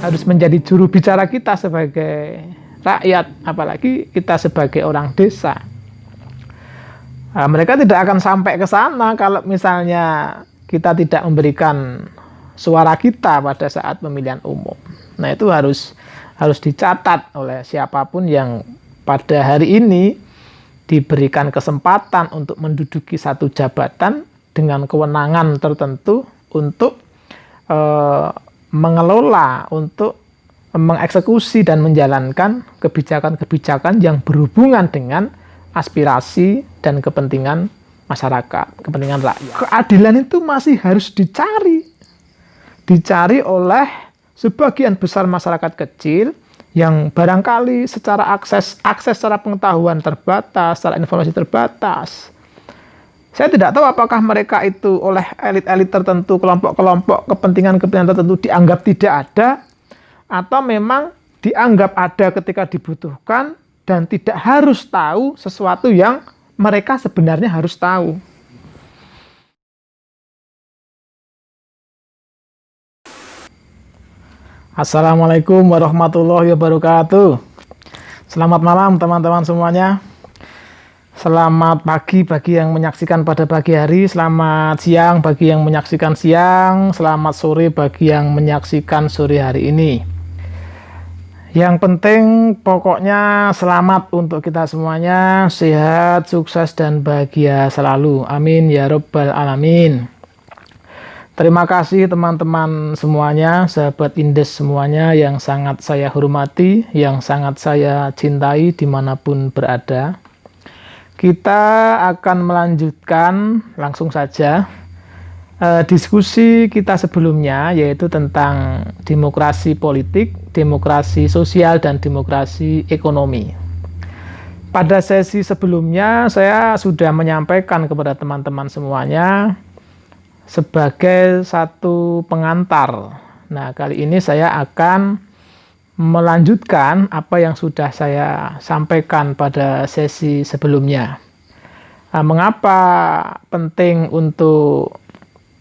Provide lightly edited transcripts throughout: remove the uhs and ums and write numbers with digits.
harus menjadi juru bicara kita sebagai rakyat, apalagi kita sebagai orang desa. Mereka tidak akan sampai ke sana kalau misalnya kita tidak memberikan suara kita pada saat pemilihan umum. Nah, itu harus dicatat oleh siapapun yang pada hari ini diberikan kesempatan untuk menduduki satu jabatan dengan kewenangan tertentu untuk mengelola, untuk mengeksekusi dan menjalankan kebijakan-kebijakan yang berhubungan dengan aspirasi dan kepentingan masyarakat, kepentingan rakyat. Keadilan itu masih harus dicari oleh sebagian besar masyarakat kecil yang barangkali secara akses secara pengetahuan terbatas, secara informasi terbatas. Saya tidak tahu apakah mereka itu oleh elit-elit tertentu, kelompok-kelompok kepentingan-kepentingan tertentu dianggap tidak ada, atau memang dianggap ada ketika dibutuhkan dan tidak harus tahu sesuatu yang mereka sebenarnya harus tahu. Assalamualaikum warahmatullahi wabarakatuh. Selamat malam teman-teman semuanya. Selamat pagi bagi yang menyaksikan pada pagi hari, selamat siang bagi yang menyaksikan siang, selamat sore bagi yang menyaksikan sore hari ini. Yang penting pokoknya selamat untuk kita semuanya, sehat, sukses, dan bahagia selalu. Amin ya Rabbal Alamin. Terima kasih teman-teman semuanya, sahabat Indes semuanya yang sangat saya hormati, yang sangat saya cintai dimanapun berada. Kita akan melanjutkan langsung saja diskusi kita sebelumnya, yaitu tentang demokrasi politik, demokrasi sosial, dan demokrasi ekonomi. Pada sesi sebelumnya saya sudah menyampaikan kepada teman-teman semuanya sebagai satu pengantar. Nah, kali ini saya akan melanjutkan apa yang sudah saya sampaikan pada sesi sebelumnya. Mengapa penting untuk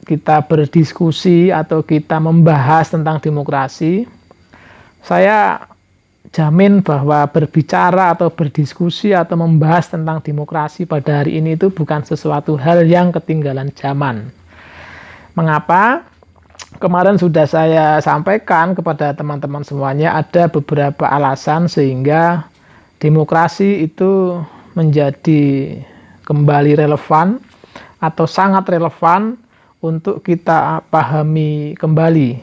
kita berdiskusi atau kita membahas tentang demokrasi? Saya jamin bahwa berbicara atau berdiskusi atau membahas tentang demokrasi pada hari ini itu bukan sesuatu hal yang ketinggalan zaman. Mengapa? Kemarin sudah saya sampaikan kepada teman-teman semuanya ada beberapa alasan sehingga demokrasi itu menjadi kembali relevan atau sangat relevan untuk kita pahami kembali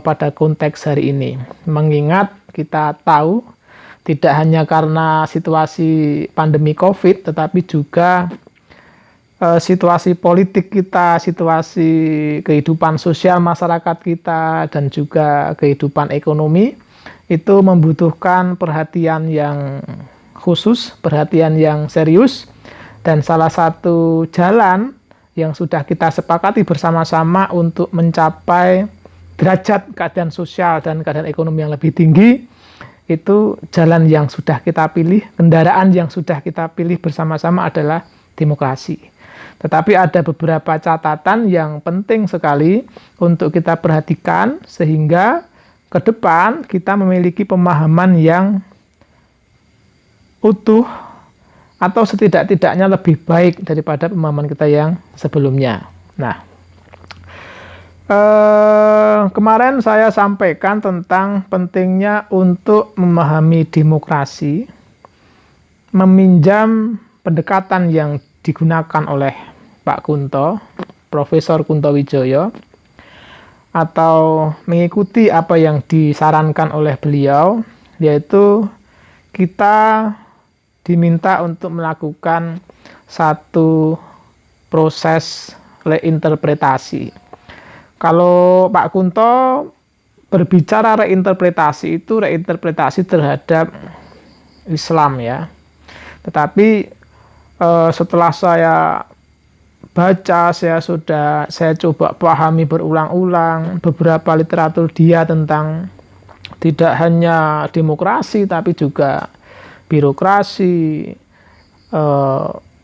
pada konteks hari ini. Mengingat kita tahu tidak hanya karena situasi pandemi COVID, tetapi juga situasi politik kita, situasi kehidupan sosial masyarakat kita, dan juga kehidupan ekonomi itu membutuhkan perhatian yang khusus, perhatian yang serius, dan salah satu jalan yang sudah kita sepakati bersama-sama untuk mencapai derajat keadaan sosial dan keadaan ekonomi yang lebih tinggi, itu jalan yang sudah kita pilih, kendaraan yang sudah kita pilih bersama-sama adalah demokrasi. Tetapi ada beberapa catatan yang penting sekali untuk kita perhatikan sehingga ke depan kita memiliki pemahaman yang utuh atau setidak-tidaknya lebih baik daripada pemahaman kita yang sebelumnya. Nah, kemarin saya sampaikan tentang pentingnya untuk memahami demokrasi, meminjam pendekatan yang digunakan oleh Pak Kunto, Profesor Kunto Wijoyo, atau mengikuti apa yang disarankan oleh beliau, yaitu kita diminta untuk melakukan satu proses reinterpretasi. Kalau Pak Kunto berbicara reinterpretasi itu reinterpretasi terhadap Islam ya. Tetapi setelah saya baca, saya coba pahami berulang-ulang beberapa literatur dia tentang tidak hanya demokrasi tapi juga birokrasi,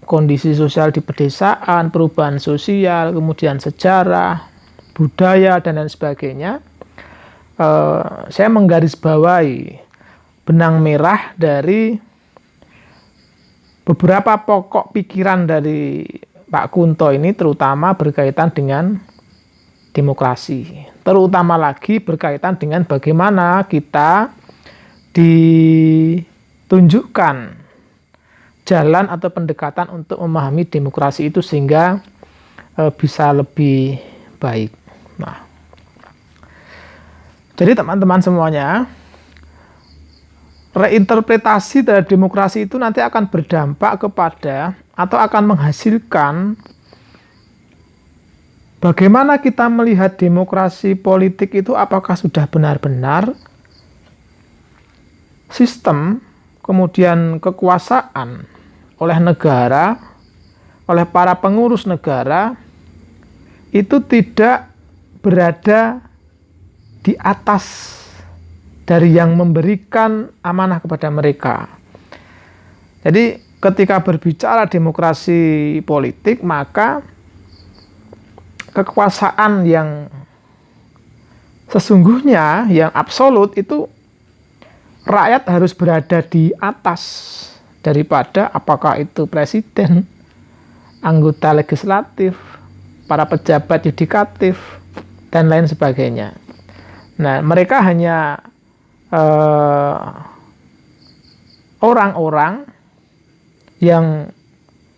kondisi sosial di pedesaan, perubahan sosial, kemudian sejarah, budaya, dan lain sebagainya. saya menggarisbawahi benang merah dari beberapa pokok pikiran dari Pak Kunto ini, terutama berkaitan dengan demokrasi, terutama lagi berkaitan dengan bagaimana kita ditunjukkan jalan atau pendekatan untuk memahami demokrasi itu sehingga bisa lebih baik. Nah, jadi teman-teman semuanya, reinterpretasi dari demokrasi itu nanti akan berdampak kepada atau akan menghasilkan bagaimana kita melihat demokrasi politik itu, apakah sudah benar-benar sistem, kemudian kekuasaan oleh negara, oleh para pengurus negara, itu tidak berada di atas dari yang memberikan amanah kepada mereka. Jadi ketika berbicara demokrasi politik, maka kekuasaan yang sesungguhnya, yang absolut itu rakyat harus berada di atas daripada apakah itu presiden, anggota legislatif, para pejabat yudikatif, dan lain sebagainya. Nah, mereka hanya orang-orang yang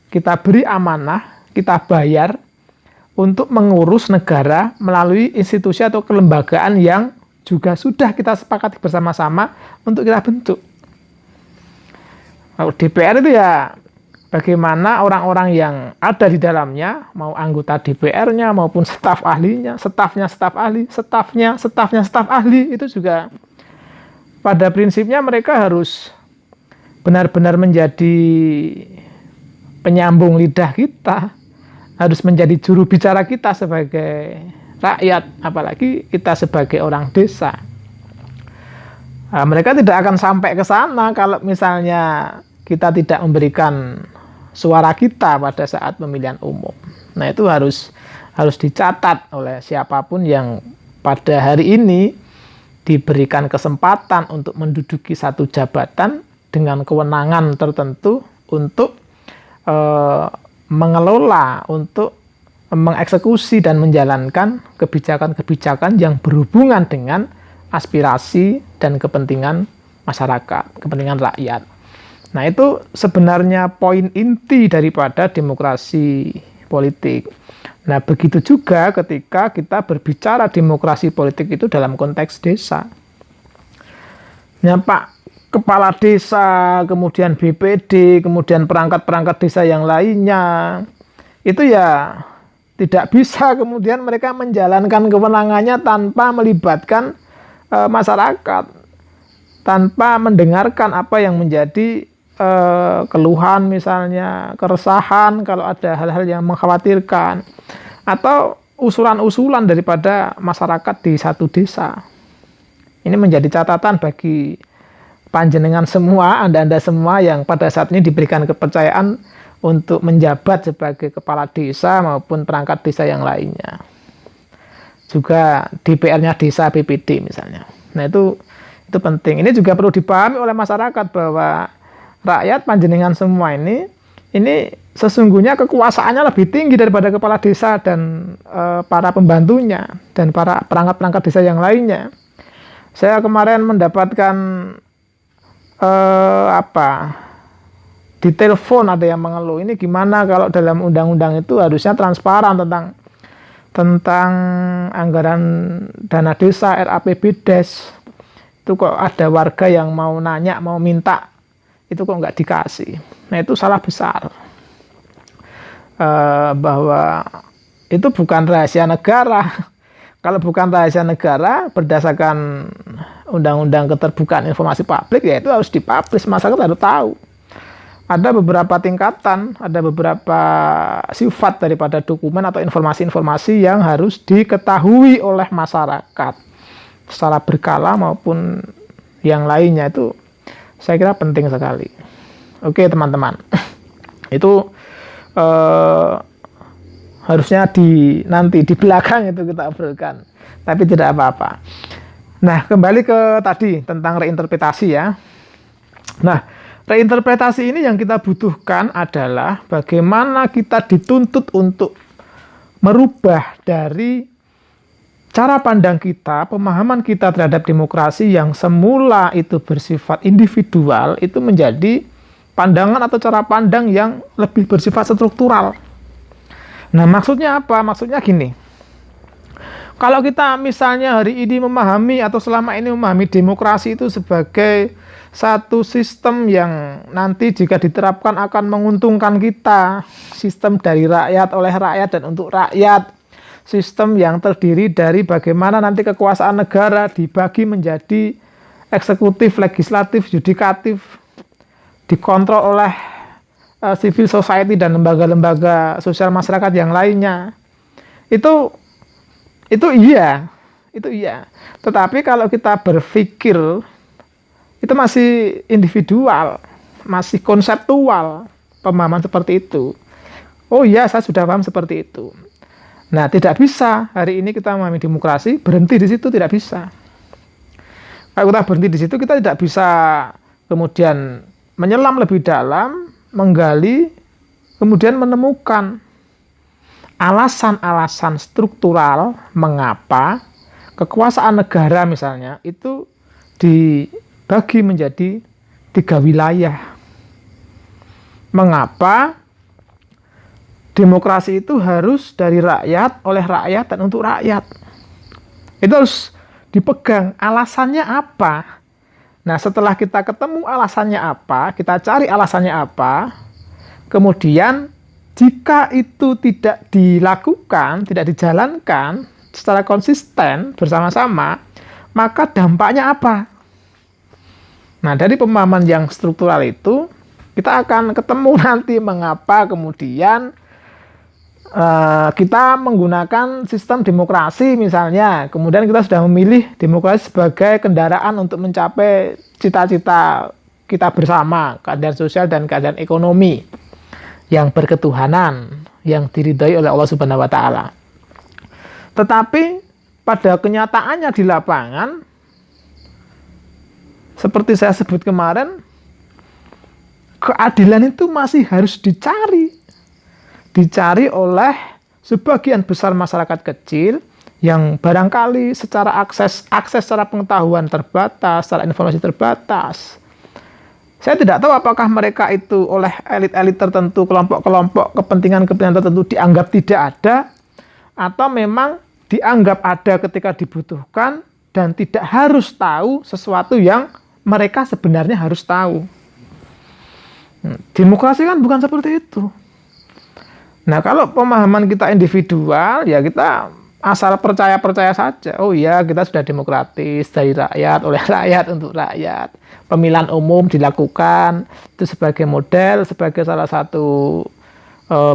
kita beri amanah, kita bayar untuk mengurus negara melalui institusi atau kelembagaan yang juga sudah kita sepakati bersama-sama untuk kita bentuk. Kalau DPR itu ya bagaimana orang-orang yang ada di dalamnya, mau anggota DPR-nya maupun staf ahlinya, staf ahli, staf ahli, itu juga pada prinsipnya mereka harus benar-benar menjadi penyambung lidah kita, harus menjadi juru bicara kita sebagai rakyat, apalagi kita sebagai orang desa. Nah, mereka tidak akan sampai ke sana kalau misalnya kita tidak memberikan suara kita pada saat pemilihan umum. Nah, itu harus dicatat oleh siapapun yang pada hari ini diberikan kesempatan untuk menduduki satu jabatan dengan kewenangan tertentu untuk mengelola, untuk mengeksekusi dan menjalankan kebijakan-kebijakan yang berhubungan dengan aspirasi dan kepentingan masyarakat, kepentingan rakyat. Nah, itu sebenarnya poin inti daripada demokrasi politik. Nah, begitu juga ketika kita berbicara demokrasi politik itu dalam konteks desa. Nah, Pak Kepala Desa, kemudian BPD, kemudian perangkat-perangkat desa yang lainnya, itu ya tidak bisa kemudian mereka menjalankan kewenangannya tanpa melibatkan masyarakat, tanpa mendengarkan apa yang menjadi keluhan misalnya, keresahan kalau ada hal-hal yang mengkhawatirkan, atau usulan-usulan daripada masyarakat di satu desa. Ini menjadi catatan bagi panjenengan semua, Anda semua yang pada saat ini diberikan kepercayaan untuk menjabat sebagai kepala desa maupun perangkat desa yang lainnya. Juga DPR-nya desa, BPD misalnya. Nah, itu penting. Ini juga perlu dipahami oleh masyarakat bahwa rakyat panjenengan semua ini sesungguhnya kekuasaannya lebih tinggi daripada kepala desa dan para pembantunya dan para perangkat-perangkat desa yang lainnya. Saya kemarin mendapatkan di telepon ada yang mengeluh, ini gimana kalau dalam undang-undang itu harusnya transparan tentang anggaran dana desa, RAPBDes. Itu kok ada warga yang mau nanya, mau minta, itu kok nggak dikasih. Nah, itu salah besar. Bahwa itu bukan rahasia negara. Kalau bukan rahasia negara, berdasarkan undang-undang keterbukaan informasi publik, ya itu harus dipublish, masyarakat harus tahu. Ada beberapa tingkatan, ada beberapa sifat daripada dokumen atau informasi-informasi yang harus diketahui oleh masyarakat secara berkala maupun yang lainnya. Itu saya kira penting sekali. Oke teman-teman, itu harusnya nanti di belakang itu kita obrolkan, tapi tidak apa-apa. Nah, kembali ke tadi tentang reinterpretasi ya. Nah, reinterpretasi ini yang kita butuhkan adalah bagaimana kita dituntut untuk merubah dari cara pandang kita, pemahaman kita terhadap demokrasi yang semula itu bersifat individual, itu menjadi pandangan atau cara pandang yang lebih bersifat struktural. Nah, maksudnya apa? Maksudnya gini, kalau kita misalnya hari ini memahami atau selama ini memahami demokrasi itu sebagai satu sistem yang nanti jika diterapkan akan menguntungkan kita, sistem dari rakyat, oleh rakyat, dan untuk rakyat, sistem yang terdiri dari bagaimana nanti kekuasaan negara dibagi menjadi eksekutif, legislatif, yudikatif, dikontrol oleh civil society dan lembaga-lembaga sosial masyarakat yang lainnya. Itu iya. Tetapi kalau kita berpikir itu masih individual, masih konseptual pemahaman seperti itu. Oh iya, saya sudah paham seperti itu. Nah, tidak bisa hari ini kita memahami demokrasi berhenti di situ, tidak bisa. Kalau kita berhenti di situ, kita tidak bisa kemudian menyelam lebih dalam, menggali, kemudian menemukan alasan-alasan struktural mengapa kekuasaan negara misalnya itu dibagi menjadi 3 wilayah. Mengapa demokrasi itu harus dari rakyat, oleh rakyat, dan untuk rakyat. Itu harus dipegang. Alasannya apa? Nah, setelah kita ketemu alasannya apa, kita cari alasannya apa, kemudian jika itu tidak dilakukan, tidak dijalankan secara konsisten bersama-sama, maka dampaknya apa? Nah, dari pemahaman yang struktural itu, kita akan ketemu nanti mengapa kemudian kita menggunakan sistem demokrasi misalnya, kemudian kita sudah memilih demokrasi sebagai kendaraan untuk mencapai cita-cita kita bersama, keadaan sosial dan keadaan ekonomi yang berketuhanan, yang diridhai oleh Allah Subhanahu wa taala. Tetapi pada kenyataannya di lapangan, seperti saya sebut kemarin, keadilan itu masih harus dicari oleh sebagian besar masyarakat kecil yang barangkali secara akses secara pengetahuan terbatas, secara informasi terbatas. Saya tidak tahu apakah mereka itu oleh elit-elit tertentu, kelompok-kelompok kepentingan-kepentingan tertentu dianggap tidak ada, atau memang dianggap ada ketika dibutuhkan dan tidak harus tahu sesuatu yang mereka sebenarnya harus tahu. Demokrasi kan bukan seperti itu. Nah, kalau pemahaman kita individual, ya kita asal percaya-percaya saja. Oh iya, kita sudah demokratis, dari rakyat, oleh rakyat, untuk rakyat. Pemilihan umum dilakukan, itu sebagai model, sebagai salah satu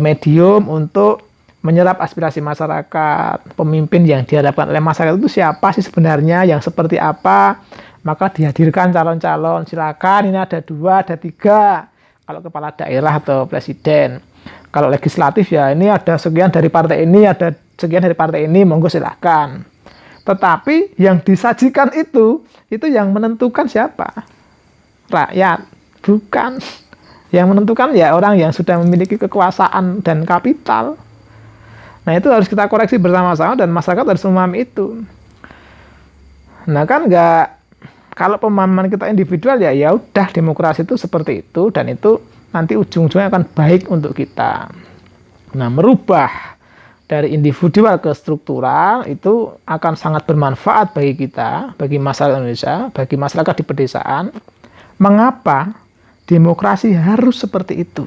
medium untuk menyerap aspirasi masyarakat. Pemimpin yang diharapkan oleh masyarakat itu siapa sih sebenarnya, yang seperti apa. Maka dihadirkan calon-calon, silakan, ini ada 2, ada 3. Kalau kepala daerah atau presiden. Kalau legislatif ya ini ada sekian dari partai ini, ada sekian dari partai ini, monggo silahkan. Tetapi yang disajikan itu yang menentukan siapa? Rakyat, bukan. Yang menentukan ya orang yang sudah memiliki kekuasaan dan kapital. Nah, itu harus kita koreksi bersama-sama dan masyarakat harus memahami itu. Nah, kan kalau pemahaman kita individual ya udah demokrasi itu seperti itu, dan itu nanti ujung-ujungnya akan baik untuk kita. Nah, merubah dari individual ke struktural itu akan sangat bermanfaat bagi kita, bagi masyarakat Indonesia, bagi masyarakat di pedesaan. Mengapa demokrasi harus seperti itu?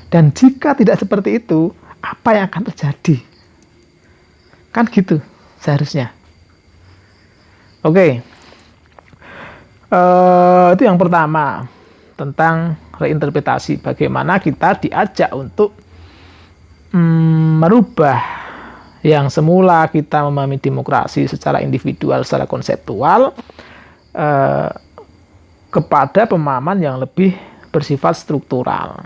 Dan jika tidak seperti itu, apa yang akan terjadi? Kan gitu seharusnya. Oke. Itu yang pertama, tentang reinterpretasi, bagaimana kita diajak untuk merubah yang semula kita memahami demokrasi secara individual, secara konseptual, kepada pemahaman yang lebih bersifat struktural.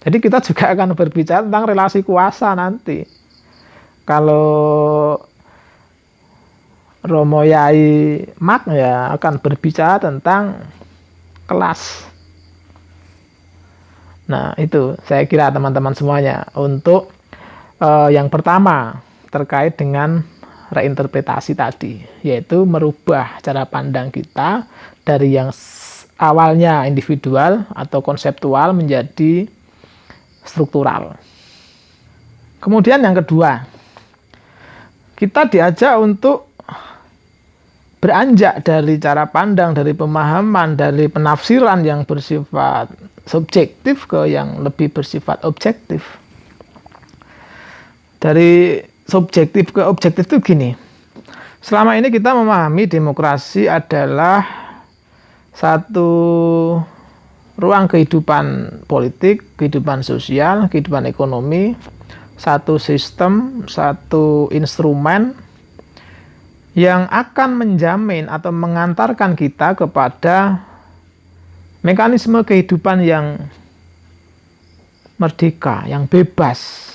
Jadi kita juga akan berbicara tentang relasi kuasa nanti. Kalau Romo Yai Mak ya akan berbicara tentang kelas. Nah, itu saya kira teman-teman semuanya untuk yang pertama terkait dengan reinterpretasi tadi, yaitu merubah cara pandang kita dari yang awalnya individual atau konseptual menjadi struktural. Kemudian yang kedua, kita diajak untuk beranjak dari cara pandang, dari pemahaman, dari penafsiran yang bersifat subjektif ke yang lebih bersifat objektif. Dari subjektif ke objektif itu gini, selama ini kita memahami demokrasi adalah satu ruang kehidupan politik, kehidupan sosial, kehidupan ekonomi, satu sistem, satu instrumen yang akan menjamin atau mengantarkan kita kepada mekanisme kehidupan yang merdeka, yang bebas.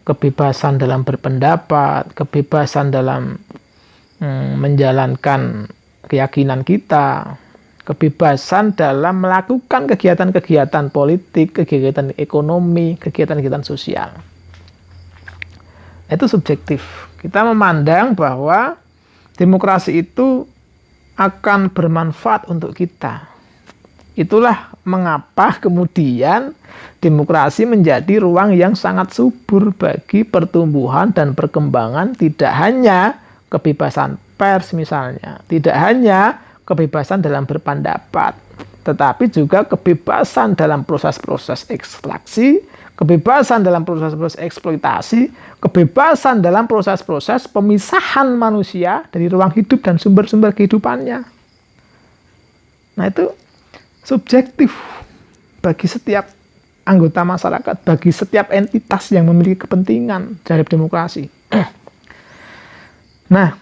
Kebebasan dalam berpendapat, kebebasan dalam menjalankan keyakinan kita, kebebasan dalam melakukan kegiatan-kegiatan politik, kegiatan ekonomi, kegiatan-kegiatan sosial. Itu subjektif. Kita memandang bahwa demokrasi itu akan bermanfaat untuk kita. Itulah mengapa kemudian demokrasi menjadi ruang yang sangat subur bagi pertumbuhan dan perkembangan tidak hanya kebebasan pers misalnya, tidak hanya kebebasan dalam berpendapat, tetapi juga kebebasan dalam proses-proses ekstraksi, kebebasan dalam proses-proses eksploitasi, kebebasan dalam proses-proses pemisahan manusia dari ruang hidup dan sumber-sumber kehidupannya. Nah, itu subjektif bagi setiap anggota masyarakat, bagi setiap entitas yang memiliki kepentingan terhadap demokrasi. Nah,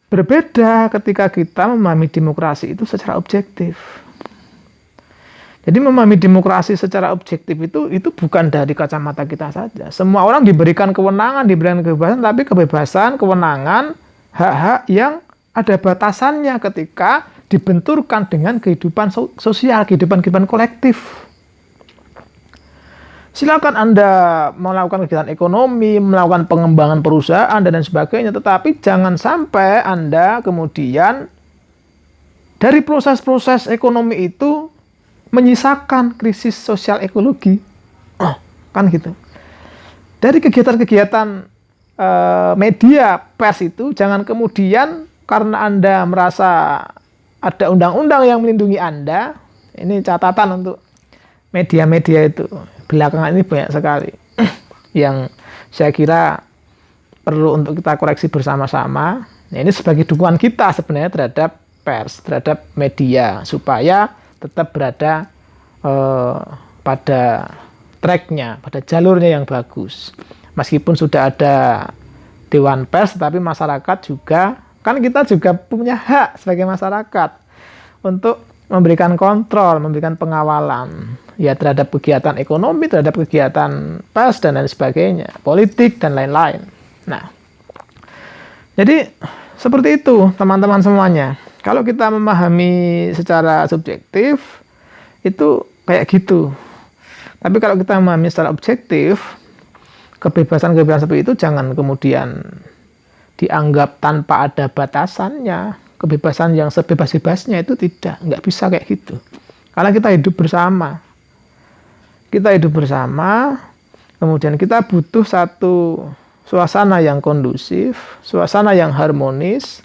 berbeda ketika kita memahami demokrasi itu secara objektif. Jadi memahami demokrasi secara objektif itu bukan dari kacamata kita saja. Semua orang diberikan kewenangan, diberikan kebebasan, tapi kebebasan, kewenangan, hak-hak yang ada batasannya ketika dibenturkan dengan kehidupan sosial, kehidupan kolektif. Silakan Anda melakukan kegiatan ekonomi, melakukan pengembangan perusahaan, dan lain sebagainya, tetapi jangan sampai Anda kemudian dari proses-proses ekonomi itu menyisakan krisis sosial ekologi. Kan gitu. Dari kegiatan-kegiatan media pers itu, jangan kemudian karena Anda merasa ada undang-undang yang melindungi Anda, ini catatan untuk media-media itu. Belakangan ini banyak sekali yang saya kira perlu untuk kita koreksi bersama-sama. Nah, ini sebagai dukungan kita sebenarnya terhadap pers, terhadap media, supaya tetap berada pada tracknya, pada jalurnya yang bagus. Meskipun sudah ada Dewan Pers, tapi masyarakat juga, kan kita juga punya hak sebagai masyarakat untuk memberikan kontrol, memberikan pengawalan ya terhadap kegiatan ekonomi, terhadap kegiatan pers dan lain sebagainya, politik dan lain-lain. Nah, jadi seperti itu teman-teman semuanya. Kalau kita memahami secara subjektif itu kayak gitu. Tapi kalau kita memahami secara objektif, kebebasan-kebebasan seperti itu jangan kemudian dianggap tanpa ada batasannya. Kebebasan yang sebebas-bebasnya itu nggak bisa kayak gitu. Karena kita hidup bersama. Kita hidup bersama, kemudian kita butuh satu suasana yang kondusif, suasana yang harmonis.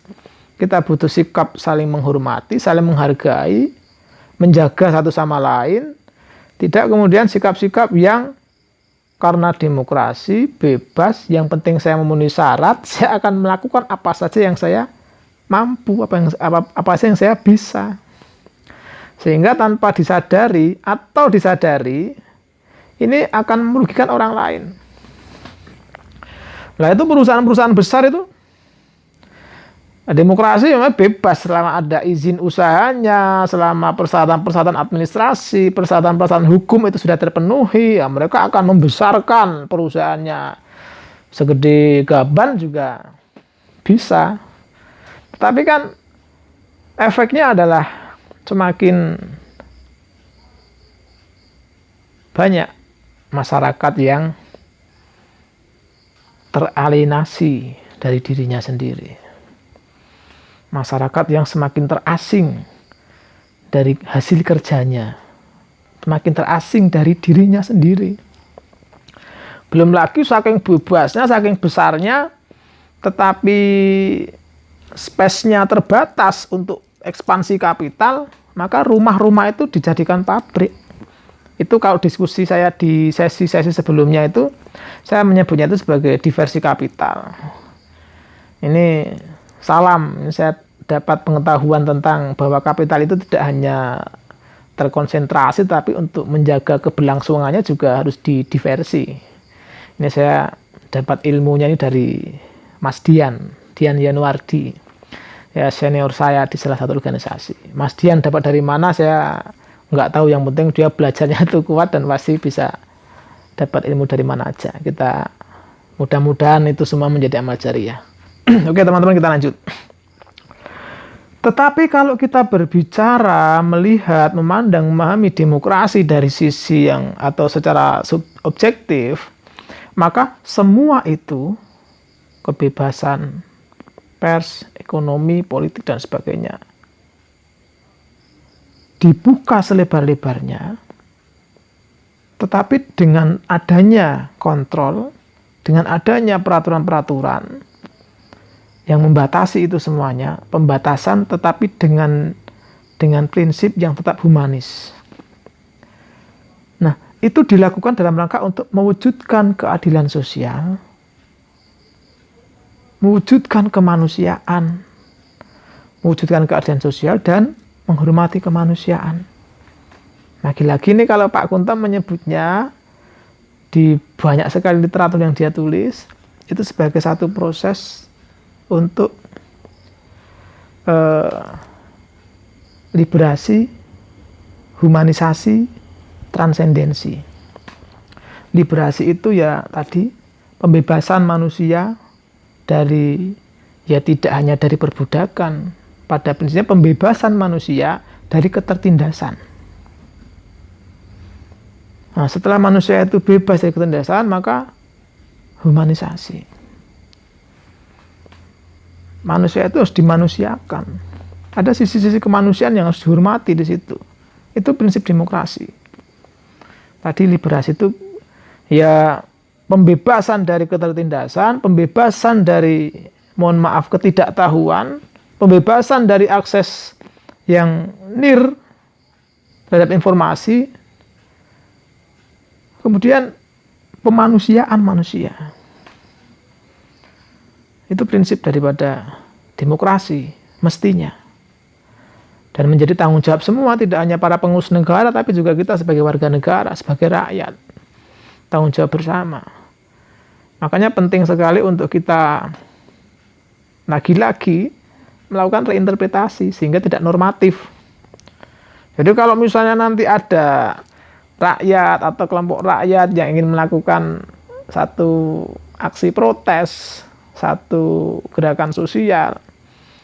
Kita butuh sikap saling menghormati, saling menghargai, menjaga satu sama lain. Tidak kemudian sikap-sikap yang karena demokrasi, bebas, yang penting saya memenuhi syarat, saya akan melakukan apa saja yang saya mampu, apa saja yang saya bisa. Sehingga tanpa disadari atau disadari, ini akan merugikan orang lain. Nah, itu perusahaan-perusahaan besar itu, demokrasi memang bebas selama ada izin usahanya, selama persyaratan-persyaratan administrasi, persyaratan-persyaratan hukum itu sudah terpenuhi, ya mereka akan membesarkan perusahaannya segede gaban juga bisa. Tapi kan efeknya adalah semakin banyak masyarakat yang teralienasi dari dirinya sendiri. Masyarakat yang semakin terasing dari hasil kerjanya, semakin terasing dari dirinya sendiri. Belum lagi saking bebasnya, saking besarnya, tetapi space-nya terbatas untuk ekspansi kapital, maka rumah-rumah itu dijadikan pabrik. Itu kalau diskusi saya di sesi-sesi sebelumnya itu, saya menyebutnya itu sebagai diversi kapital. Ini salam, ini saya dapat pengetahuan tentang bahwa kapital itu tidak hanya terkonsentrasi, tapi untuk menjaga keberlangsungannya juga harus didiversi. Ini saya dapat ilmunya ini dari Mas Dian Yanuardi, ya senior saya di salah satu organisasi. Mas Dian dapat dari mana saya nggak tahu, yang penting dia belajarnya itu kuat dan pasti bisa dapat ilmu dari mana aja. Kita mudah-mudahan itu semua menjadi amal jariah. Oke teman-teman, kita lanjut. Tetapi kalau kita berbicara, melihat, memandang, memahami demokrasi dari sisi yang atau secara objektif, maka semua itu, kebebasan pers, ekonomi, politik dan sebagainya, dibuka selebar-lebarnya, tetapi dengan adanya kontrol, dengan adanya peraturan-peraturan yang membatasi itu semuanya, pembatasan tetapi dengan prinsip yang tetap humanis. Nah, itu dilakukan dalam rangka untuk mewujudkan keadilan sosial, mewujudkan kemanusiaan, mewujudkan keadilan sosial dan menghormati kemanusiaan. Lagi-lagi nih kalau Pak Kunto menyebutnya di banyak sekali literatur yang dia tulis, itu sebagai satu proses untuk liberasi, humanisasi, transendensi. Liberasi itu ya tadi pembebasan manusia dari, ya tidak hanya dari perbudakan, pada prinsipnya pembebasan manusia dari ketertindasan. Nah, setelah manusia itu bebas dari ketertindasan, maka humanisasi. Manusia itu harus dimanusiakan. Ada sisi-sisi kemanusiaan yang harus dihormati di situ. Itu prinsip demokrasi. Tadi liberasi itu ya pembebasan dari ketertindasan, pembebasan dari, mohon maaf, ketidaktahuan, pembebasan dari akses yang nir terhadap informasi, kemudian pemanusiaan manusia. Itu prinsip daripada demokrasi, mestinya. Dan menjadi tanggung jawab semua, tidak hanya para pengurus negara, tapi juga kita sebagai warga negara, sebagai rakyat. Tanggung jawab bersama. Makanya penting sekali untuk kita lagi-lagi melakukan reinterpretasi sehingga tidak normatif. Jadi kalau misalnya nanti ada rakyat atau kelompok rakyat yang ingin melakukan satu aksi protes, satu gerakan sosial,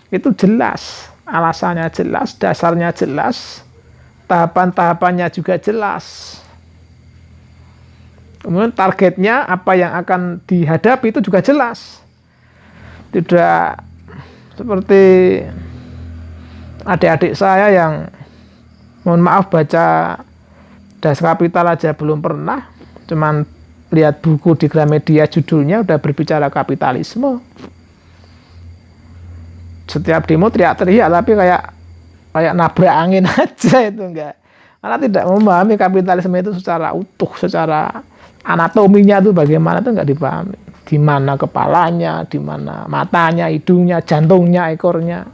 itu jelas, alasannya jelas, dasarnya jelas, tahapan-tahapannya juga jelas. Kemudian targetnya apa yang akan dihadapi itu juga jelas. Tidak seperti adik-adik saya yang, mohon maaf, baca Das Kapital aja belum pernah, cuman lihat buku di Gramedia judulnya udah berbicara kapitalisme. Setiap demo teriak-teriak, tapi kayak nabrak angin aja itu enggak. Karena tidak memahami kapitalisme itu secara utuh, secara anatominya itu bagaimana itu enggak dipahami. Di mana kepalanya, di mana matanya, hidungnya, jantungnya, ekornya.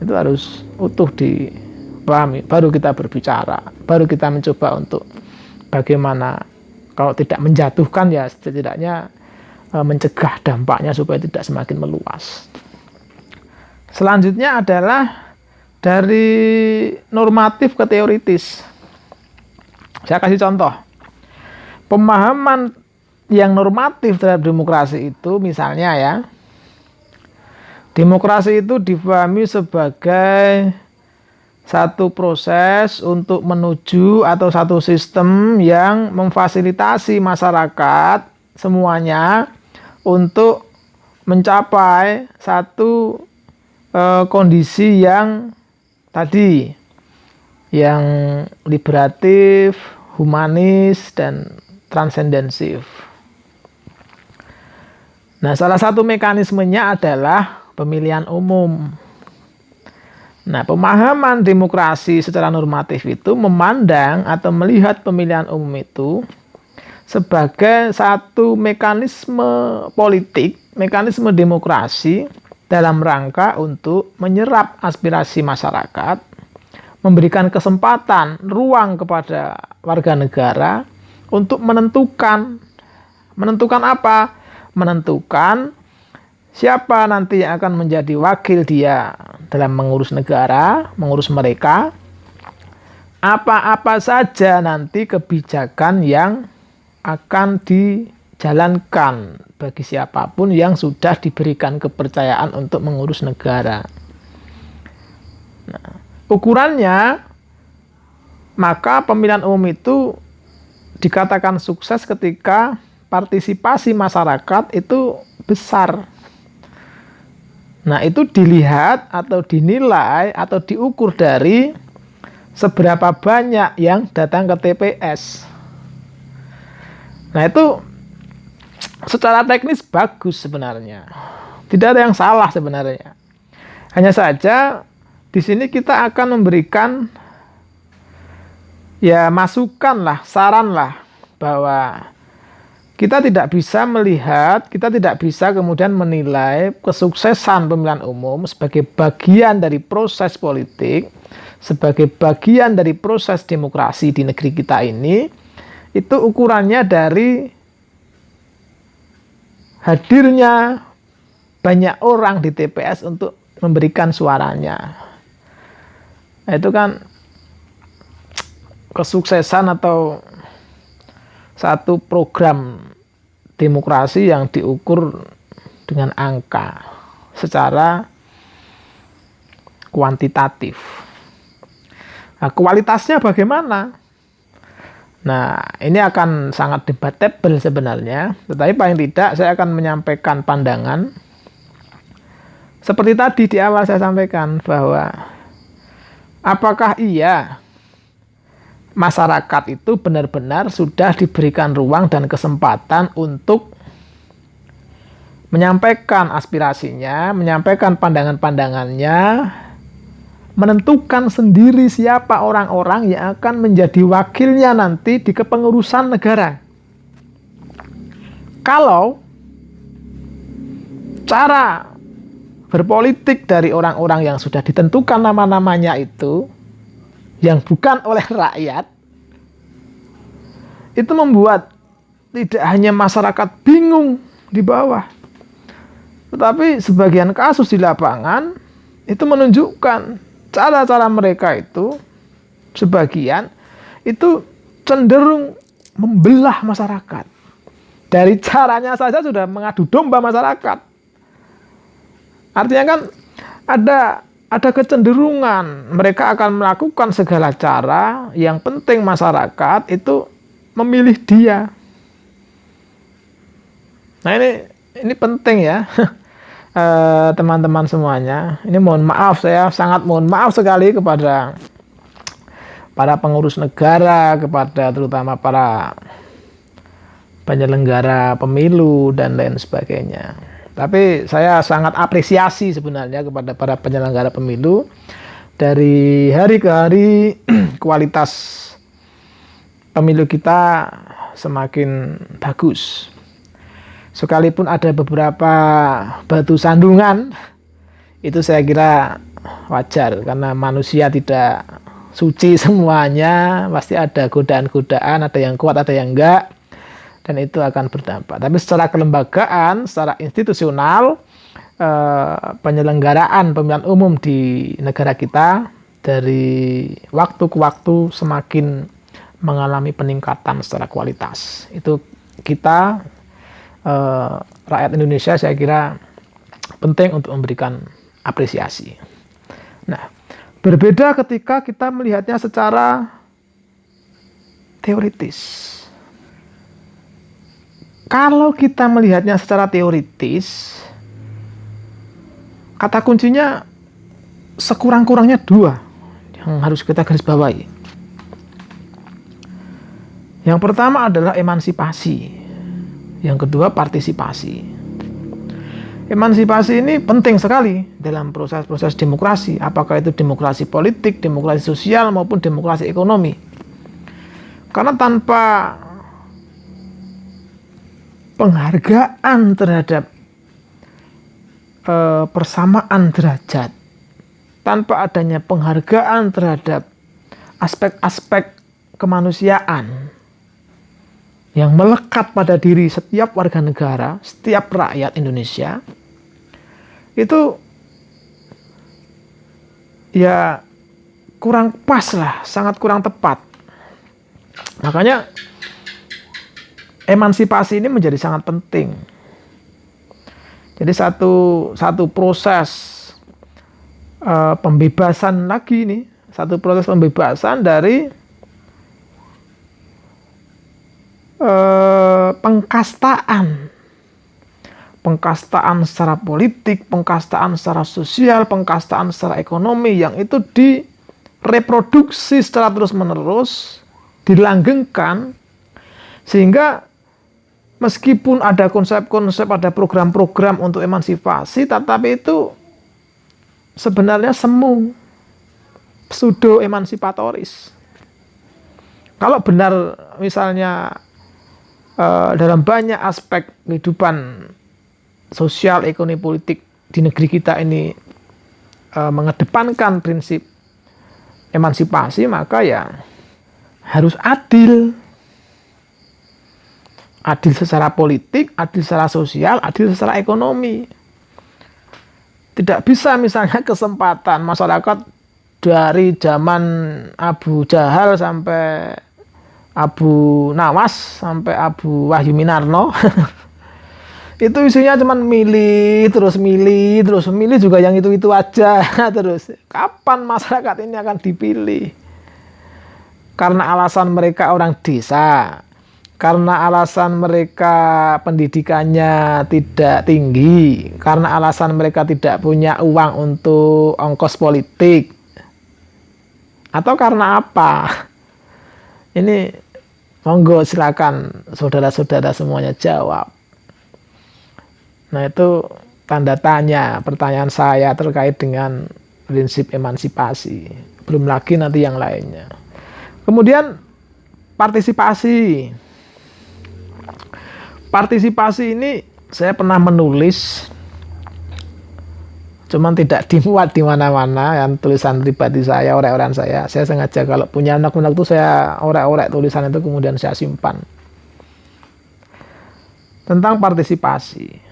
Itu harus utuh dipahami. Baru kita berbicara, baru kita mencoba untuk bagaimana kalau tidak menjatuhkan ya setidaknya mencegah dampaknya supaya tidak semakin meluas. Selanjutnya adalah dari normatif ke teoritis. Saya kasih contoh. Pemahaman yang normatif terhadap demokrasi itu misalnya ya, Demokrasi itu dipahami sebagai satu proses untuk menuju atau satu sistem yang memfasilitasi masyarakat semuanya untuk mencapai satu kondisi yang tadi, yang liberatif, humanis, dan transendensif. Nah, salah satu mekanismenya adalah pemilihan umum. Nah, pemahaman demokrasi secara normatif itu memandang atau melihat pemilihan umum itu sebagai satu mekanisme politik, mekanisme demokrasi dalam rangka untuk menyerap aspirasi masyarakat, memberikan kesempatan, ruang kepada warga negara untuk menentukan apa? Menentukan siapa nanti yang akan menjadi wakil dia dalam mengurus negara, mengurus mereka, apa-apa saja nanti kebijakan yang akan dijalankan bagi siapapun yang sudah diberikan kepercayaan untuk mengurus negara. Nah, ukurannya, maka pemilihan umum itu dikatakan sukses ketika partisipasi masyarakat itu besar. Nah, itu dilihat atau dinilai atau diukur dari seberapa banyak yang datang ke TPS. Nah, itu secara teknis bagus sebenarnya. Tidak ada yang salah sebenarnya. Hanya saja di sini kita akan memberikan ya masukan lah, saran lah, bahwa kita tidak bisa melihat, kita tidak bisa kemudian menilai kesuksesan pemilihan umum sebagai bagian dari proses politik, sebagai bagian dari proses demokrasi di negeri kita ini, itu ukurannya dari hadirnya banyak orang di TPS untuk memberikan suaranya. Nah, itu kan kesuksesan atau satu program demokrasi yang diukur dengan angka secara kuantitatif. Nah, kualitasnya bagaimana? Nah, ini akan sangat debatable sebenarnya, tetapi paling tidak saya akan menyampaikan pandangan seperti tadi di awal saya sampaikan, bahwa apakah iya masyarakat itu benar-benar sudah diberikan ruang dan kesempatan untuk menyampaikan aspirasinya, menyampaikan pandangan-pandangannya, menentukan sendiri siapa orang-orang yang akan menjadi wakilnya nanti di kepengurusan negara. Kalau cara berpolitik dari orang-orang yang sudah ditentukan nama-namanya itu yang bukan oleh rakyat, itu membuat tidak hanya masyarakat bingung di bawah, tetapi sebagian kasus di lapangan itu menunjukkan cara-cara mereka itu sebagian itu cenderung membelah masyarakat. Dari caranya saja sudah mengadu domba masyarakat. Artinya kan ada kecenderungan mereka akan melakukan segala cara, yang penting masyarakat itu memilih dia. Nah, ini penting ya. Teman-teman semuanya, ini mohon maaf, saya sangat mohon maaf sekali kepada para pengurus negara, kepada terutama para penyelenggara pemilu dan lain sebagainya. Tapi saya sangat apresiasi sebenarnya kepada para penyelenggara pemilu. Dari hari ke hari kualitas pemilu kita semakin bagus. Sekalipun ada beberapa batu sandungan, itu saya kira wajar, karena manusia tidak suci semuanya, pasti ada godaan-godaan, ada yang kuat, ada yang enggak, dan itu akan berdampak. Tapi secara kelembagaan, secara institusional, penyelenggaraan pemilihan umum di negara kita dari waktu ke waktu semakin mengalami peningkatan secara kualitas. Itu kita rakyat Indonesia saya kira penting untuk memberikan apresiasi. Nah, berbeda ketika kita melihatnya secara teoritis. Kalau kita melihatnya secara teoritis, kata kuncinya sekurang-kurangnya dua yang harus kita garis bawahi. Yang pertama adalah emansipasi, yang kedua partisipasi. Emansipasi ini penting sekali dalam proses-proses demokrasi, apakah itu demokrasi politik, demokrasi sosial, maupun demokrasi ekonomi. Karena tanpa penghargaan terhadap persamaan derajat, tanpa adanya penghargaan terhadap aspek-aspek kemanusiaan yang melekat pada diri setiap warga negara, setiap rakyat Indonesia, itu ya kurang pas lah, sangat kurang tepat. Makanya emansipasi ini menjadi sangat penting. Jadi satu proses pembebasan lagi nih, satu proses pembebasan dari pengkastaan secara politik, pengkastaan secara sosial, pengkastaan secara ekonomi yang itu direproduksi secara terus-menerus, dilanggengkan, sehingga meskipun ada konsep-konsep, ada program-program untuk emansipasi, tetapi itu sebenarnya semu, pseudo-emansipatoris. Kalau benar misalnya dalam banyak aspek kehidupan sosial, ekonomi, politik di negeri kita ini mengedepankan prinsip emansipasi, maka ya harus adil. Adil secara politik, adil secara sosial, adil secara ekonomi. Tidak bisa misalnya kesempatan masyarakat dari zaman Abu Jahal sampai Abu Nawas sampai Abu Wahyu Minarno itu isinya cuman milih terus milih juga yang itu aja terus. Kapan masyarakat ini akan dipilih? Karena alasan mereka orang desa, karena alasan mereka pendidikannya tidak tinggi, karena alasan mereka tidak punya uang untuk ongkos politik, atau karena apa? Ini monggo silakan saudara-saudara semuanya jawab. Nah, itu tanda tanya pertanyaan saya terkait dengan prinsip emansipasi. Belum lagi nanti yang lainnya. Kemudian partisipasi. Partisipasi ini saya pernah menulis, cuman tidak dimuat di mana-mana, yang tulisan pribadi saya, orek-orekan saya. Saya sengaja kalau punya anak-anak itu saya orek-orek tulisan itu, kemudian saya simpan. Tentang partisipasi.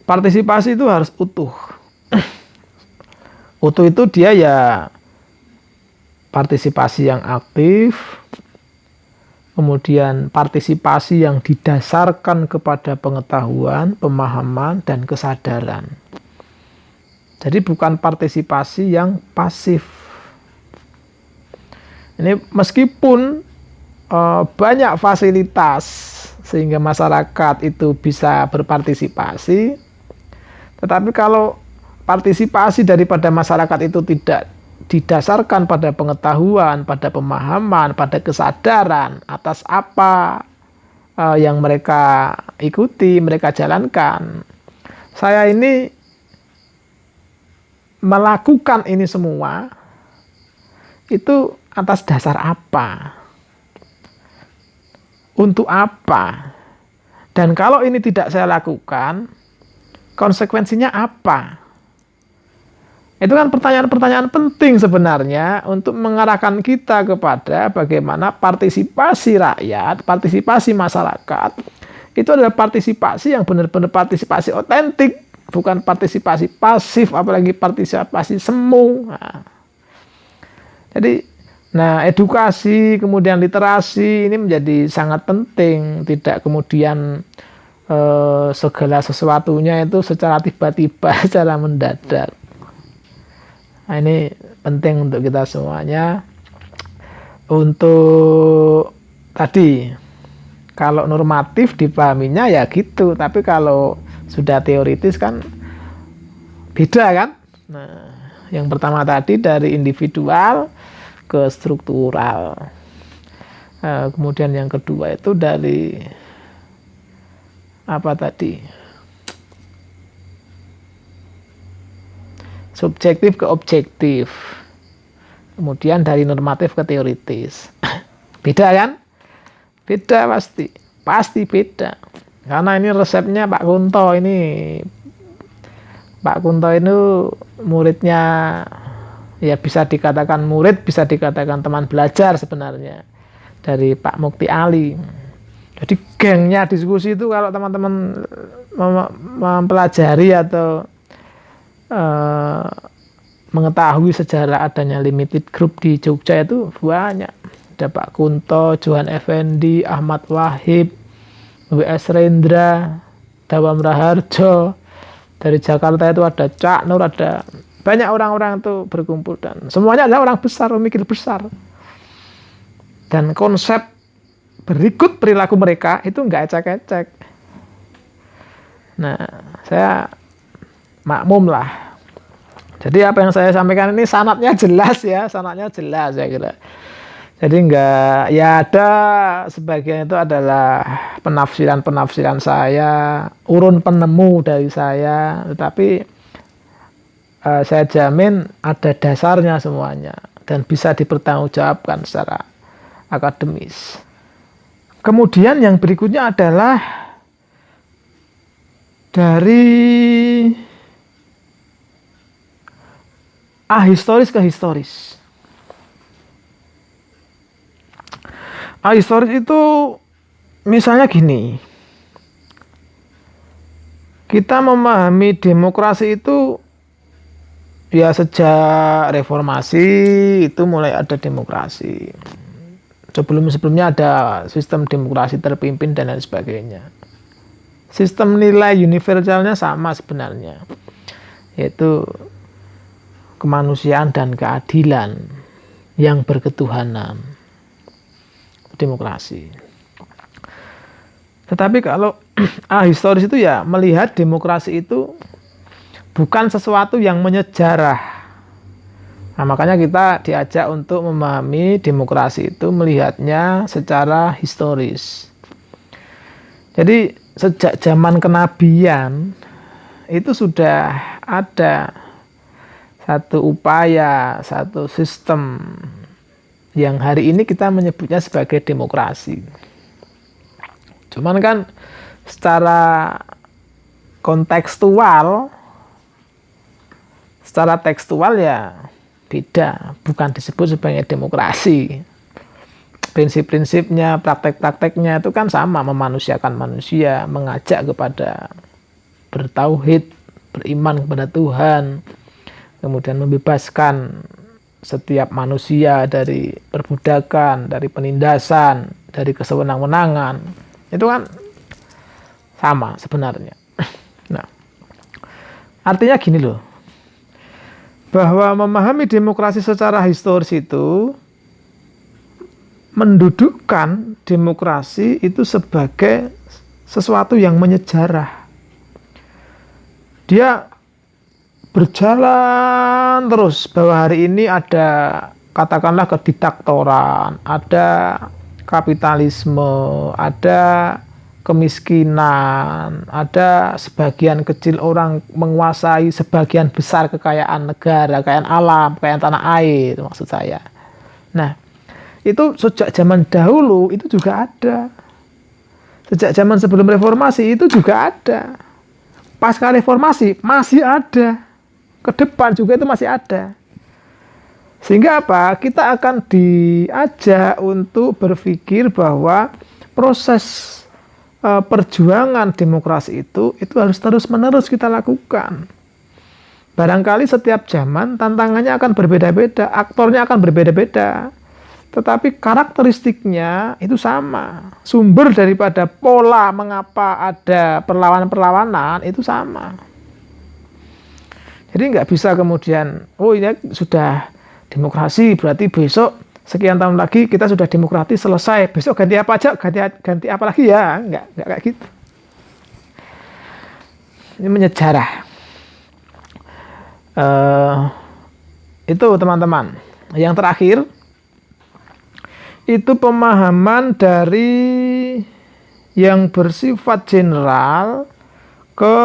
Partisipasi itu harus utuh. Utuh itu dia ya partisipasi yang aktif, kemudian partisipasi yang didasarkan kepada pengetahuan, pemahaman, dan kesadaran. Jadi bukan partisipasi yang pasif. Ini meskipun banyak fasilitas sehingga masyarakat itu bisa berpartisipasi, tetapi kalau partisipasi daripada masyarakat itu tidak didasarkan pada pengetahuan, pada pemahaman, pada kesadaran atas apa yang mereka ikuti, mereka jalankan. Saya ini melakukan ini semua itu atas dasar apa? Untuk apa? Dan kalau ini tidak saya lakukan, konsekuensinya apa? Itu kan pertanyaan-pertanyaan penting sebenarnya untuk mengarahkan kita kepada bagaimana partisipasi rakyat, partisipasi masyarakat, itu adalah partisipasi yang benar-benar partisipasi otentik, bukan partisipasi pasif, apalagi partisipasi semu. Jadi, edukasi, kemudian literasi ini menjadi sangat penting, tidak kemudian segala sesuatunya itu secara tiba-tiba, secara mendadak. Nah, ini penting untuk kita semuanya. Untuk tadi, kalau normatif dipahaminya ya gitu, tapi kalau sudah teoritis kan beda kan. Nah, yang pertama tadi dari individual ke struktural. Kemudian yang kedua itu dari apa tadi? Subjektif ke objektif. Kemudian dari normatif ke teoritis. Beda kan? Beda pasti. Pasti beda. Karena ini resepnya Pak Kunto ini. Pak Kunto itu muridnya, ya bisa dikatakan murid, bisa dikatakan teman belajar sebenarnya, dari Pak Mukti Ali. Jadi gengnya diskusi itu kalau teman-teman mempelajari atau mengetahui sejarah adanya limited group di Jogja itu banyak. Ada Pak Kunto, Johan Effendi, Ahmad Wahib, W.S. Rendra, Dawam Raharjo. Dari Jakarta itu ada Cak Nur, ada banyak orang-orang itu berkumpul dan semuanya adalah orang besar, pemikir besar. Dan konsep berikut perilaku mereka itu nggak ecek-ecek. Nah, saya makmum lah. Jadi apa yang saya sampaikan ini sanadnya jelas ya, sanadnya jelas saya kira. Jadi enggak, ya ada sebagian itu adalah penafsiran-penafsiran saya, urun penemu dari saya, tetapi saya jamin ada dasarnya semuanya dan bisa dipertanggungjawabkan secara akademis. Kemudian yang berikutnya adalah dari ahistoris ke historis. Ahistoris itu misalnya gini, kita memahami demokrasi itu ya sejak reformasi itu mulai ada demokrasi. Sebelumnya ada sistem demokrasi terpimpin dan lain sebagainya. Sistem nilai universalnya sama sebenarnya, yaitu kemanusiaan dan keadilan yang berketuhanan. Demokrasi. Tetapi kalau ahistoris itu ya melihat demokrasi itu bukan sesuatu yang menyejarah. Nah, makanya kita diajak untuk memahami demokrasi itu melihatnya secara historis. Jadi sejak zaman kenabian itu sudah ada satu upaya, satu sistem yang hari ini kita menyebutnya sebagai demokrasi. Cuman kan secara kontekstual, secara tekstual ya beda, bukan disebut sebagai demokrasi. Prinsip-prinsipnya, praktek-prakteknya itu kan sama, memanusiakan manusia, mengajak kepada bertauhid, beriman kepada Tuhan, kemudian membebaskan setiap manusia dari perbudakan, dari penindasan, dari kesewenang-wenangan. Itu kan sama sebenarnya. Nah, artinya gini loh, bahwa memahami demokrasi secara historis itu mendudukkan demokrasi itu sebagai sesuatu yang menyejarah. Dia berjalan terus, bahwa hari ini ada katakanlah kediktatoran, ada kapitalisme, ada kemiskinan, ada sebagian kecil orang menguasai sebagian besar kekayaan negara, kekayaan alam, kekayaan tanah air, maksud saya. Nah, itu sejak zaman dahulu itu juga ada. Sejak zaman sebelum reformasi itu juga ada. Pasca reformasi masih ada. Ke depan juga itu masih ada. Sehingga apa? Kita akan diajak untuk berpikir bahwa proses perjuangan demokrasi itu harus terus-menerus kita lakukan. Barangkali setiap zaman tantangannya akan berbeda-beda, aktornya akan berbeda-beda. tetapi karakteristiknya itu sama. Sumber daripada pola mengapa ada perlawanan-perlawanan itu sama. Jadi nggak bisa kemudian, oh ini sudah demokrasi, berarti besok sekian tahun lagi kita sudah demokratis selesai. Besok ganti apa aja, ganti apa lagi ya? Nggak kayak gitu. Ini menyejarah. Itu teman-teman. Yang terakhir, itu pemahaman dari yang bersifat general ke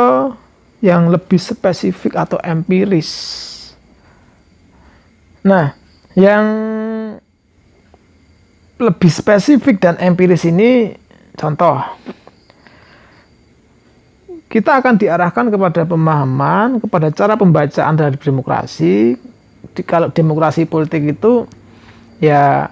yang lebih spesifik atau empiris. Nah, yang lebih spesifik dan empiris ini contoh. Kita akan diarahkan kepada pemahaman, kepada cara pembacaan dari demokrasi. Kalau demokrasi politik itu ya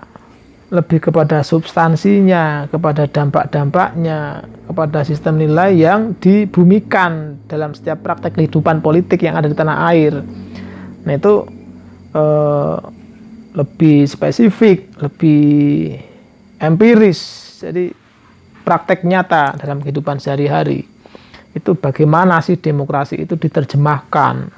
lebih kepada substansinya, kepada dampak-dampaknya, kepada sistem nilai yang dibumikan dalam setiap praktek kehidupan politik yang ada di tanah air. Nah itu lebih spesifik, lebih empiris, jadi praktek nyata dalam kehidupan sehari-hari. Itu bagaimana sih demokrasi itu diterjemahkan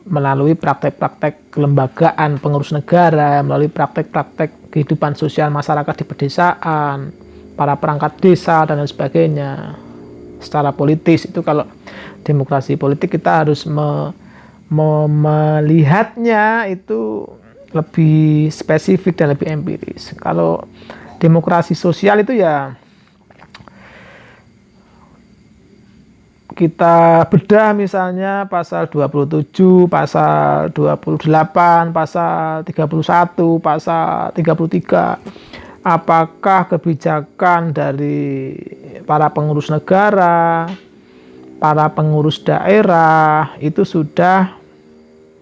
melalui praktek-praktek kelembagaan pengurus negara, melalui praktek-praktek kehidupan sosial masyarakat di pedesaan, para perangkat desa dan lain sebagainya. Secara politis itu kalau demokrasi politik kita harus melihatnya itu lebih spesifik dan lebih empiris. Kalau demokrasi sosial itu ya kita bedah misalnya pasal 27, pasal 28, pasal 31, pasal 33. Apakah kebijakan dari para pengurus negara, para pengurus daerah itu sudah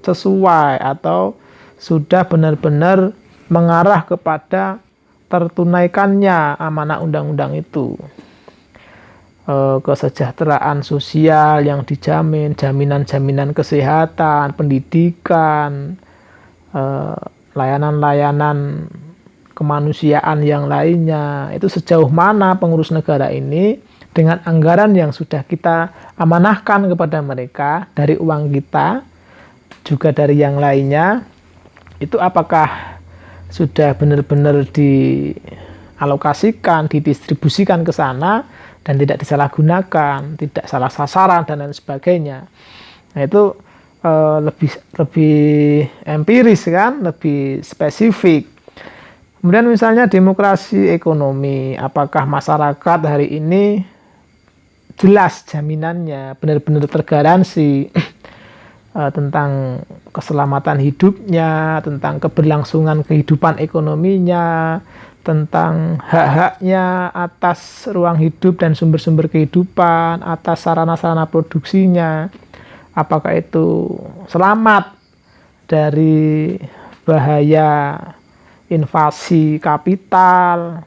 sesuai atau sudah benar-benar mengarah kepada tertunaikannya amanah undang-undang itu. Kesejahteraan sosial yang dijamin, jaminan-jaminan kesehatan, pendidikan, layanan-layanan kemanusiaan yang lainnya, itu sejauh mana pengurus negara ini dengan anggaran yang sudah kita amanahkan kepada mereka dari uang kita, juga dari yang lainnya, itu apakah sudah benar-benar dialokasikan, didistribusikan ke sana, dan tidak disalahgunakan, tidak salah sasaran dan lain sebagainya. Nah itu lebih empiris kan, lebih spesifik. Kemudian misalnya demokrasi ekonomi, apakah masyarakat hari ini jelas jaminannya, benar-benar tergaransi tentang keselamatan hidupnya, tentang keberlangsungan kehidupan ekonominya, tentang hak-haknya atas ruang hidup dan sumber-sumber kehidupan, atas sarana-sarana produksinya, apakah itu selamat dari bahaya invasi kapital,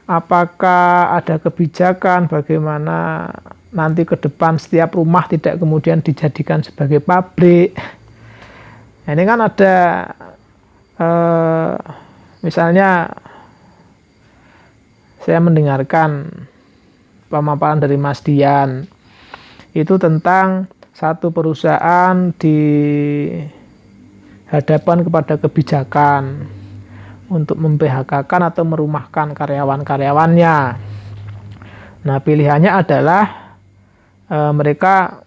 apakah ada kebijakan bagaimana nanti ke depan setiap rumah tidak kemudian dijadikan sebagai pabrik. Nah, ini kan ada misalnya saya mendengarkan pemaparan dari Mas Dian itu tentang satu perusahaan dihadapkan kepada kebijakan untuk mem-PHK-kan atau merumahkan karyawan-karyawannya. Nah, pilihannya adalah mereka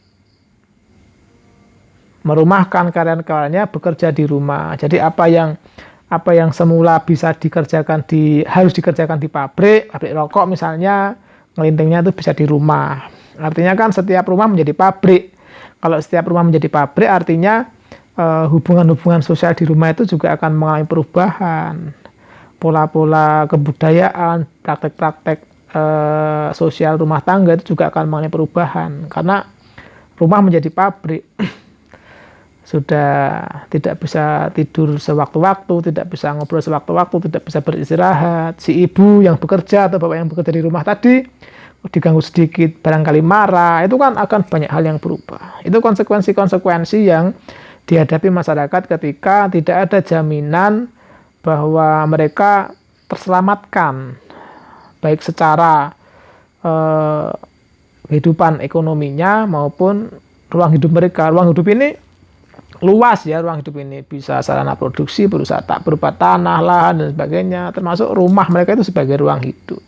merumahkan karyawan-karyawannya bekerja di rumah. Jadi apa yang semula bisa harus dikerjakan di pabrik rokok misalnya, ngelintingnya itu bisa di rumah. Artinya kan setiap rumah menjadi pabrik. Kalau setiap rumah menjadi pabrik artinya hubungan-hubungan sosial di rumah itu juga akan mengalami perubahan. Pola-pola kebudayaan, praktek-praktek sosial rumah tangga itu juga akan mengalami perubahan. Karena rumah menjadi pabrik. Sudah tidak bisa tidur sewaktu-waktu, tidak bisa ngobrol sewaktu-waktu, tidak bisa beristirahat. Si ibu yang bekerja atau bapak yang bekerja di rumah tadi diganggu sedikit barangkali marah, itu kan akan banyak hal yang berubah. Itu konsekuensi-konsekuensi yang dihadapi masyarakat ketika tidak ada jaminan bahwa mereka terselamatkan baik secara kehidupan ekonominya maupun ruang hidup mereka. Ruang hidup ini luas ya, ruang hidup ini bisa sarana produksi, berupa tanah, lahan dan sebagainya, termasuk rumah mereka itu sebagai ruang hidup.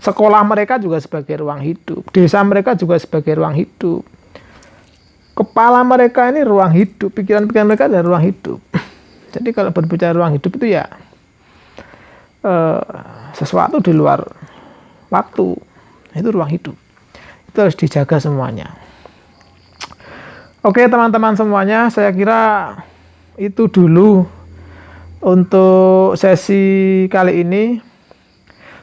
Sekolah mereka juga sebagai ruang hidup, desa mereka juga sebagai ruang hidup. Kepala mereka ini ruang hidup, pikiran-pikiran mereka adalah ruang hidup. Jadi kalau berbicara ruang hidup itu ya sesuatu di luar waktu, itu ruang hidup. Itu harus dijaga semuanya. Oke teman-teman semuanya, saya kira itu dulu untuk sesi kali ini.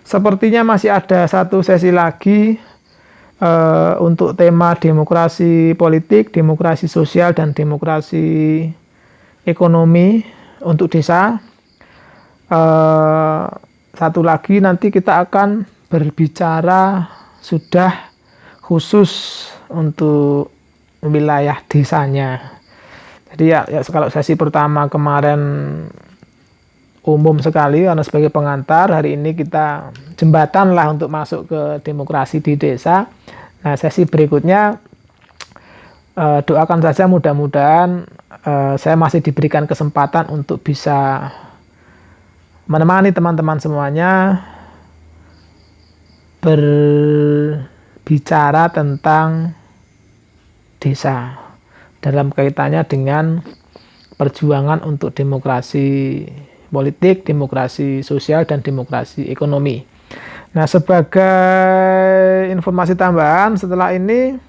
Sepertinya masih ada satu sesi lagi untuk tema demokrasi politik, demokrasi sosial, dan demokrasi ekonomi untuk desa. Satu lagi nanti kita akan berbicara sudah khusus untuk wilayah desanya. Jadi ya kalau sesi pertama kemarin umum sekali karena sebagai pengantar, hari ini kita jembatan lah untuk masuk ke demokrasi di desa. Nah sesi berikutnya doakan saja mudah-mudahan saya masih diberikan kesempatan untuk bisa menemani teman-teman semuanya berbicara tentang desa dalam kaitannya dengan perjuangan untuk demokrasi politik, demokrasi sosial, dan demokrasi ekonomi. Nah, sebagai informasi tambahan setelah ini,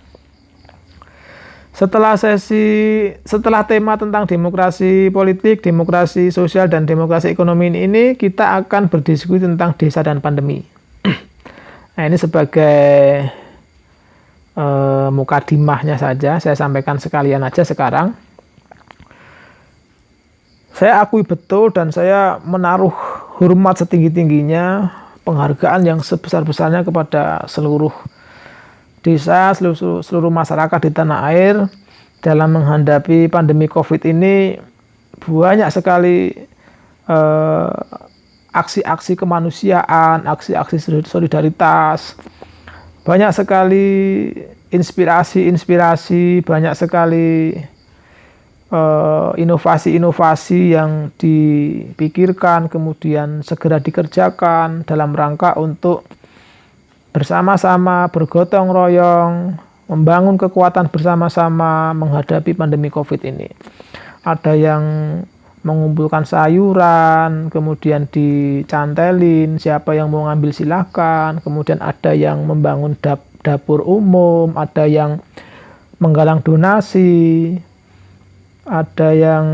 setelah tema tentang demokrasi politik, demokrasi sosial, dan demokrasi ekonomi ini, kita akan berdiskusi tentang desa dan pandemi. Nah, ini sebagai mukadimahnya saja, saya sampaikan sekalian aja sekarang. Saya akui betul dan saya menaruh hormat setinggi-tingginya, penghargaan yang sebesar-besarnya kepada seluruh desa, seluruh masyarakat di tanah air dalam menghadapi pandemi COVID ini. Banyak sekali aksi-aksi kemanusiaan, aksi-aksi solidaritas, banyak sekali inspirasi, banyak sekali inovasi-inovasi yang dipikirkan kemudian segera dikerjakan dalam rangka untuk bersama-sama bergotong royong membangun kekuatan bersama-sama menghadapi pandemi COVID ini. Ada yang mengumpulkan sayuran, kemudian dicantelin, siapa yang mau ngambil silahkan, kemudian ada yang membangun dapur umum, ada yang menggalang donasi, ada yang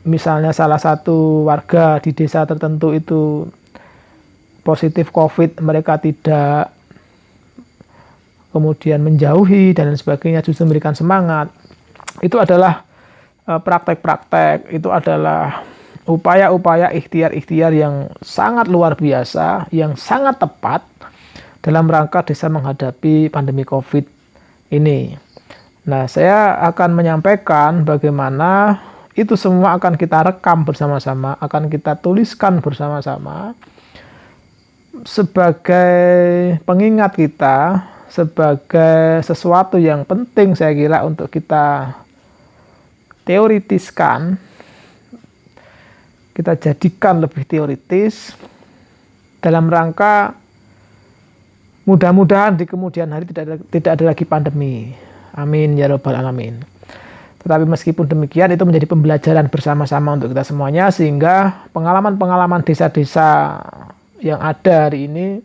misalnya salah satu warga di desa tertentu itu positif COVID, mereka tidak kemudian menjauhi dan sebagainya, justru memberikan semangat. Itu adalah praktek-praktek, itu adalah upaya-upaya ikhtiar-ikhtiar yang sangat luar biasa, yang sangat tepat dalam rangka desa menghadapi pandemi COVID ini. Nah, saya akan menyampaikan bagaimana itu semua akan kita rekam bersama-sama, akan kita tuliskan bersama-sama sebagai pengingat kita, sebagai sesuatu yang penting saya kira untuk kita teoritiskan, kita jadikan lebih teoritis dalam rangka mudah-mudahan di kemudian hari tidak ada lagi pandemi. Amin ya robbal alamin. Tetapi meskipun demikian itu menjadi pembelajaran bersama-sama untuk kita semuanya, sehingga pengalaman-pengalaman desa-desa yang ada hari ini,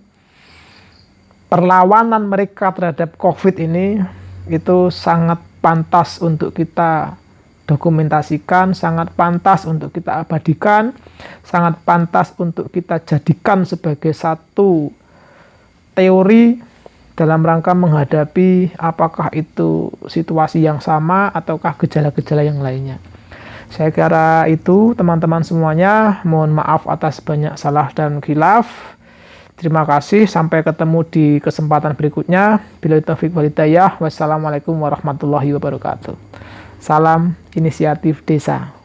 perlawanan mereka terhadap COVID ini itu sangat pantas untuk kita dokumentasikan, sangat pantas untuk kita abadikan, sangat pantas untuk kita jadikan sebagai satu teori dalam rangka menghadapi apakah itu situasi yang sama ataukah gejala-gejala yang lainnya. Saya kira itu teman-teman semuanya, mohon maaf atas banyak salah dan khilaf. Terima kasih, sampai ketemu di kesempatan berikutnya. Billahi taufiq wal hidayah. Wassalamualaikum warahmatullahi wabarakatuh. Salam inisiatif desa.